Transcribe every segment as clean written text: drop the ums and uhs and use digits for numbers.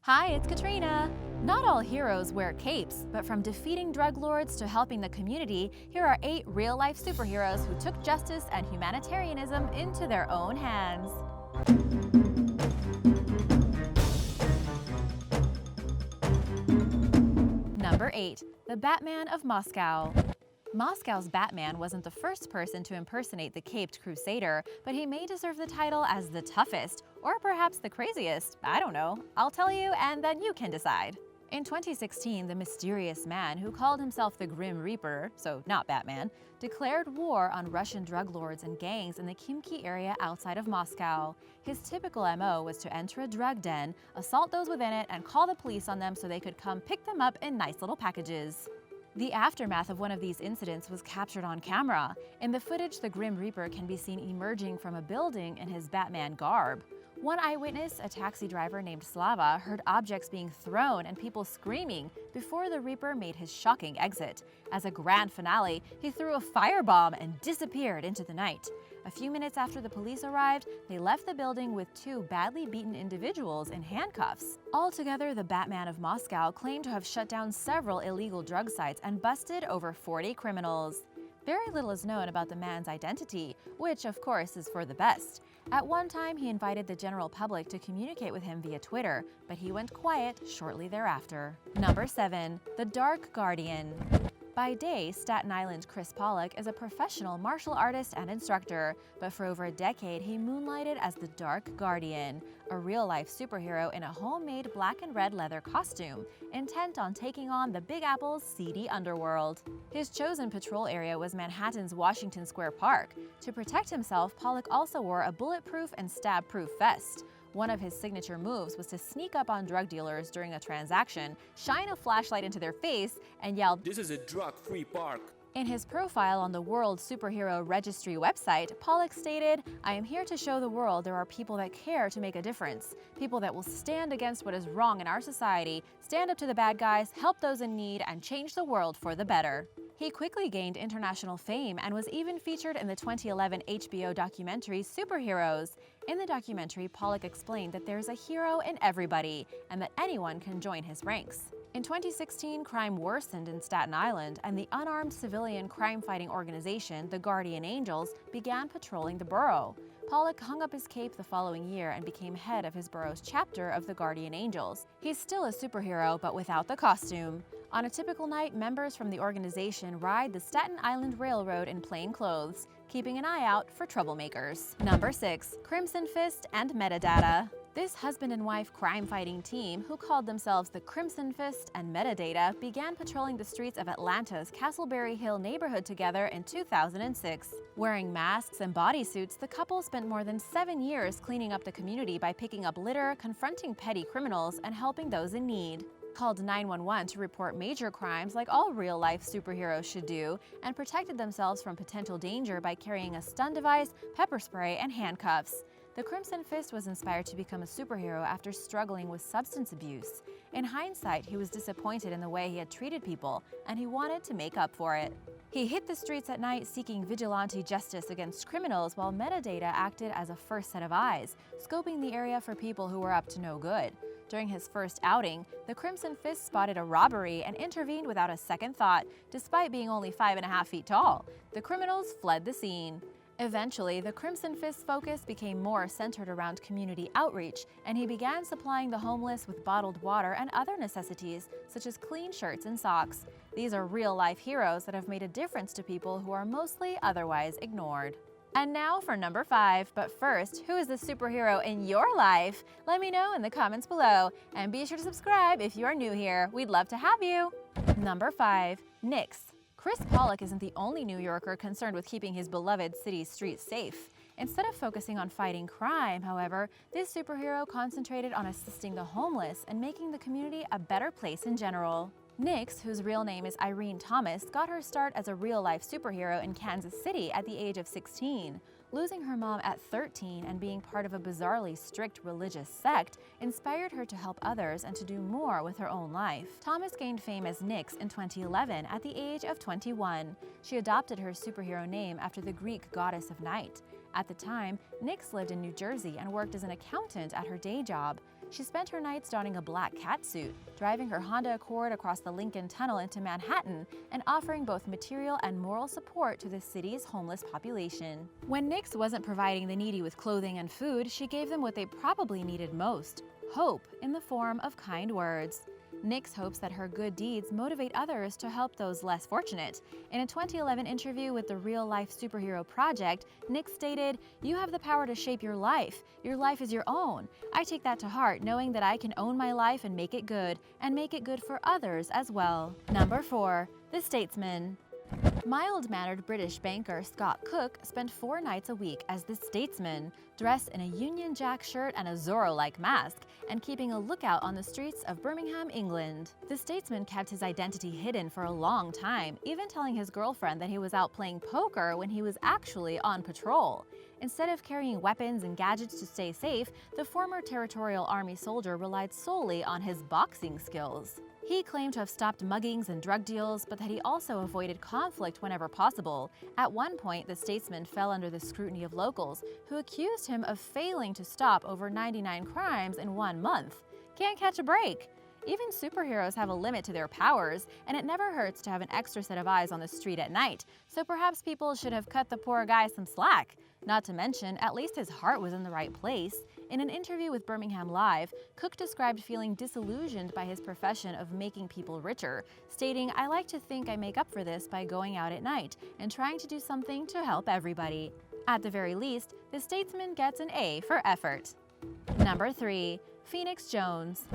Hi, it's Katrina! Not all heroes wear capes, but from defeating drug lords to helping the community, here are 8 real-life superheroes who took justice and humanitarianism into their own hands. Number 8. The Batman of Moscow. Moscow's Batman wasn't the first person to impersonate the caped crusader, but he may deserve the title as the toughest, or perhaps the craziest. I don't know. I'll tell you, and then you can decide. In 2016, the mysterious man who called himself the Grim Reaper, so not Batman, declared war on Russian drug lords and gangs in the Khimki area outside of Moscow. His typical MO was to enter a drug den, assault those within it, and call the police on them so they could come pick them up in nice little packages. The aftermath of one of these incidents was captured on camera. In the footage, the Grim Reaper can be seen emerging from a building in his Batman garb. One eyewitness, a taxi driver named Slava, heard objects being thrown and people screaming before the Reaper made his shocking exit. As a grand finale, he threw a firebomb and disappeared into the night. A few minutes after the police arrived, they left the building with 2 badly beaten individuals in handcuffs. Altogether, the Batman of Moscow claimed to have shut down several illegal drug sites and busted over 40 criminals. Very little is known about the man's identity, which of course is for the best. At one time, he invited the general public to communicate with him via Twitter, but he went quiet shortly thereafter. Number 7. The Dark Guardian. By day, Staten Island Chris Pollack is a professional martial artist and instructor, but for over a decade he moonlighted as the Dark Guardian, a real-life superhero in a homemade black and red leather costume, intent on taking on the Big Apple's seedy underworld. His chosen patrol area was Manhattan's Washington Square Park. To protect himself, Pollack also wore a bulletproof and stab-proof vest. One of his signature moves was to sneak up on drug dealers during a transaction, shine a flashlight into their face, and yell, "This is a drug-free park." In his profile on the World Superhero Registry website, Pollack stated, "I am here to show the world there are people that care to make a difference, people that will stand against what is wrong in our society, stand up to the bad guys, help those in need, and change the world for the better." He quickly gained international fame and was even featured in the 2011 HBO documentary Superheroes. In the documentary, Pollack explained that there's a hero in everybody and that anyone can join his ranks. In 2016, crime worsened in Staten Island, and the unarmed civilian crime-fighting organization, the Guardian Angels, began patrolling the borough. Pollack hung up his cape the following year and became head of his borough's chapter of the Guardian Angels. He's still a superhero, but without the costume. On a typical night, members from the organization ride the Staten Island Railroad in plain clothes, keeping an eye out for troublemakers. Number 6. Crimson Fist and Medidata. This husband and wife crime-fighting team, who called themselves the Crimson Fist and Medidata, began patrolling the streets of Atlanta's Castleberry Hill neighborhood together in 2006. Wearing masks and bodysuits, the couple spent more than 7 years cleaning up the community by picking up litter, confronting petty criminals, and helping those in need. Called 911 to report major crimes like all real-life superheroes should do, and protected themselves from potential danger by carrying a stun device, pepper spray, and handcuffs. The Crimson Fist was inspired to become a superhero after struggling with substance abuse. In hindsight, he was disappointed in the way he had treated people, and he wanted to make up for it. He hit the streets at night seeking vigilante justice against criminals, while Medidata acted as a first set of eyes, scoping the area for people who were up to no good. During his first outing, the Crimson Fist spotted a robbery and intervened without a second thought, despite being only 5.5 feet tall. The criminals fled the scene. Eventually, the Crimson Fist's focus became more centered around community outreach, and he began supplying the homeless with bottled water and other necessities, such as clean shirts and socks. These are real-life heroes that have made a difference to people who are mostly otherwise ignored. And now for number 5, but first, who is the superhero in your life? Let me know in the comments below, and be sure to subscribe if you are new here. We'd love to have you! Number 5. Nyx. Chris Pollack isn't the only New Yorker concerned with keeping his beloved city's streets safe. Instead of focusing on fighting crime, however, this superhero concentrated on assisting the homeless and making the community a better place in general. Nyx, whose real name is Irene Thomas, got her start as a real-life superhero in Kansas City at the age of 16. Losing her mom at 13 and being part of a bizarrely strict religious sect inspired her to help others and to do more with her own life. Thomas gained fame as Nyx in 2011 at the age of 21. She adopted her superhero name after the Greek goddess of night. At the time, Nyx lived in New Jersey and worked as an accountant at her day job. She spent her nights donning a black catsuit, driving her Honda Accord across the Lincoln Tunnel into Manhattan, and offering both material and moral support to the city's homeless population. When Nix wasn't providing the needy with clothing and food, she gave them what they probably needed most: hope in the form of kind words. Nix hopes that her good deeds motivate others to help those less fortunate. In a 2011 interview with the Real Life Superhero Project, Nix stated, "You have the power to shape your life. Your life is your own. I take that to heart, knowing that I can own my life and make it good for others as well." Number 4. The Statesman. Mild-mannered British banker Scott Cook spent 4 nights a week as the Statesman, dressed in a Union Jack shirt and a Zorro-like mask, and keeping a lookout on the streets of Birmingham, England. The Statesman kept his identity hidden for a long time, even telling his girlfriend that he was out playing poker when he was actually on patrol. Instead of carrying weapons and gadgets to stay safe, the former Territorial Army soldier relied solely on his boxing skills. He claimed to have stopped muggings and drug deals, but that he also avoided conflict whenever possible. At one point, the Statesman fell under the scrutiny of locals, who accused him of failing to stop over 99 crimes in 1 month. Can't catch a break! Even superheroes have a limit to their powers, and it never hurts to have an extra set of eyes on the street at night, so perhaps people should have cut the poor guy some slack. Not to mention, at least his heart was in the right place. In an interview with Birmingham Live, Cook described feeling disillusioned by his profession of making people richer, stating, "I like to think I make up for this by going out at night and trying to do something to help everybody." At the very least, the Statesman gets an A for effort. Number 3. Phoenix Jones.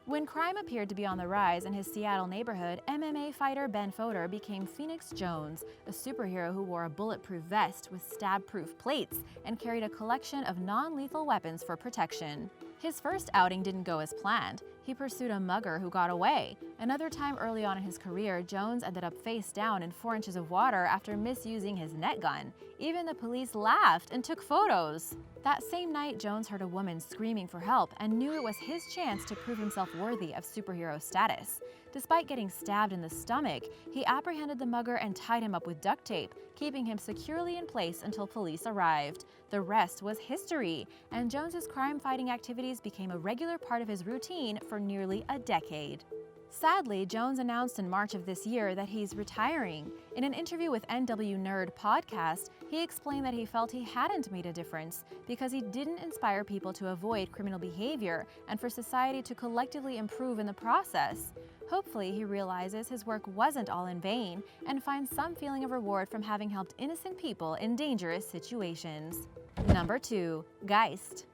When crime appeared to be on the rise in his Seattle neighborhood, MMA fighter Ben Fodor became Phoenix Jones, a superhero who wore a bulletproof vest with stab-proof plates and carried a collection of non-lethal weapons for protection. His first outing didn't go as planned. He pursued a mugger who got away. Another time early on in his career, Jones ended up face down in 4 inches of water after misusing his net gun. Even the police laughed and took photos. That same night, Jones heard a woman screaming for help and knew it was his chance to prove himself worthy of superhero status. Despite getting stabbed in the stomach, he apprehended the mugger and tied him up with duct tape, keeping him securely in place until police arrived. The rest was history, and Jones's crime-fighting activities became a regular part of his routine for nearly a decade. Sadly, Jones announced in March of this year that he's retiring. In an interview with NW Nerd podcast, he explained that he felt he hadn't made a difference because he didn't inspire people to avoid criminal behavior and for society to collectively improve in the process. Hopefully, he realizes his work wasn't all in vain and finds some feeling of reward from having helped innocent people in dangerous situations. Number 2. Geist.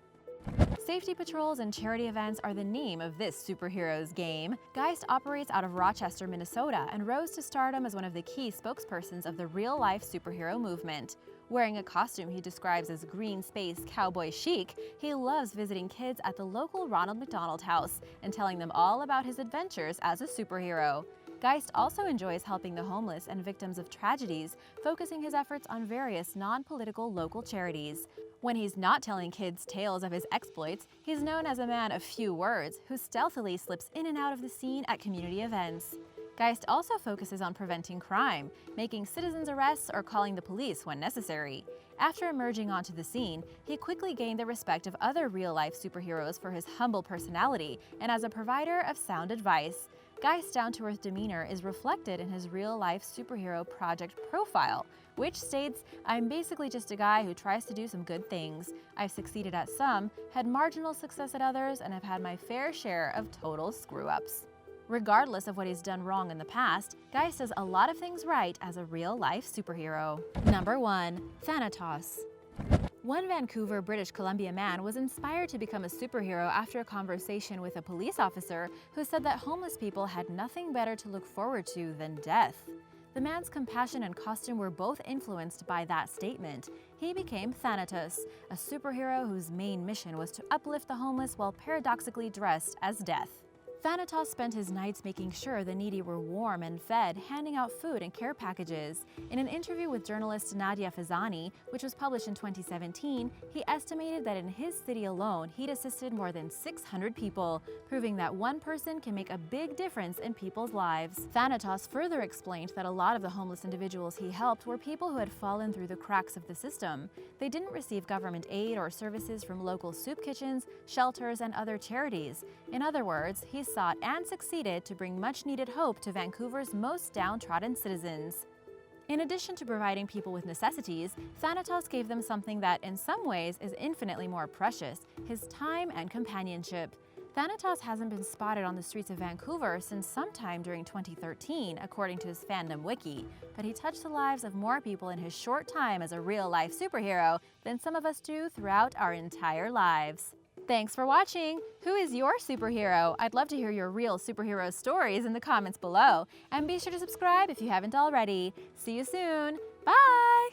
Safety patrols and charity events are the name of this superhero's game. Geist operates out of Rochester, Minnesota, and rose to stardom as one of the key spokespersons of the real-life superhero movement. Wearing a costume he describes as green space cowboy chic, he loves visiting kids at the local Ronald McDonald House and telling them all about his adventures as a superhero. Geist also enjoys helping the homeless and victims of tragedies, focusing his efforts on various non-political local charities. When he's not telling kids tales of his exploits, he's known as a man of few words who stealthily slips in and out of the scene at community events. Geist also focuses on preventing crime, making citizens' arrests or calling the police when necessary. After emerging onto the scene, he quickly gained the respect of other real-life superheroes for his humble personality and as a provider of sound advice. Geist's down-to-earth demeanor is reflected in his real-life superhero project profile, which states, "I'm basically just a guy who tries to do some good things. I've succeeded at some, had marginal success at others, and have had my fair share of total screw-ups." Regardless of what he's done wrong in the past, Geist does a lot of things right as a real-life superhero. Number 1. Thanatos. One Vancouver, British Columbia man was inspired to become a superhero after a conversation with a police officer who said that homeless people had nothing better to look forward to than death. The man's compassion and costume were both influenced by that statement. He became Thanatos, a superhero whose main mission was to uplift the homeless while paradoxically dressed as death. Thanatos spent his nights making sure the needy were warm and fed, handing out food and care packages. In an interview with journalist Nadia Fazani, which was published in 2017, he estimated that in his city alone, he'd assisted more than 600 people, proving that one person can make a big difference in people's lives. Thanatos further explained that a lot of the homeless individuals he helped were people who had fallen through the cracks of the system. They didn't receive government aid or services from local soup kitchens, shelters, and other charities. In other words, he sought and succeeded to bring much-needed hope to Vancouver's most downtrodden citizens. In addition to providing people with necessities, Thanatos gave them something that, in some ways, is infinitely more precious: his time and companionship. Thanatos hasn't been spotted on the streets of Vancouver since sometime during 2013, according to his fandom wiki, but he touched the lives of more people in his short time as a real-life superhero than some of us do throughout our entire lives. Thanks for watching! Who is your superhero? I'd love to hear your real superhero stories in the comments below. And be sure to subscribe if you haven't already. See you soon! Bye!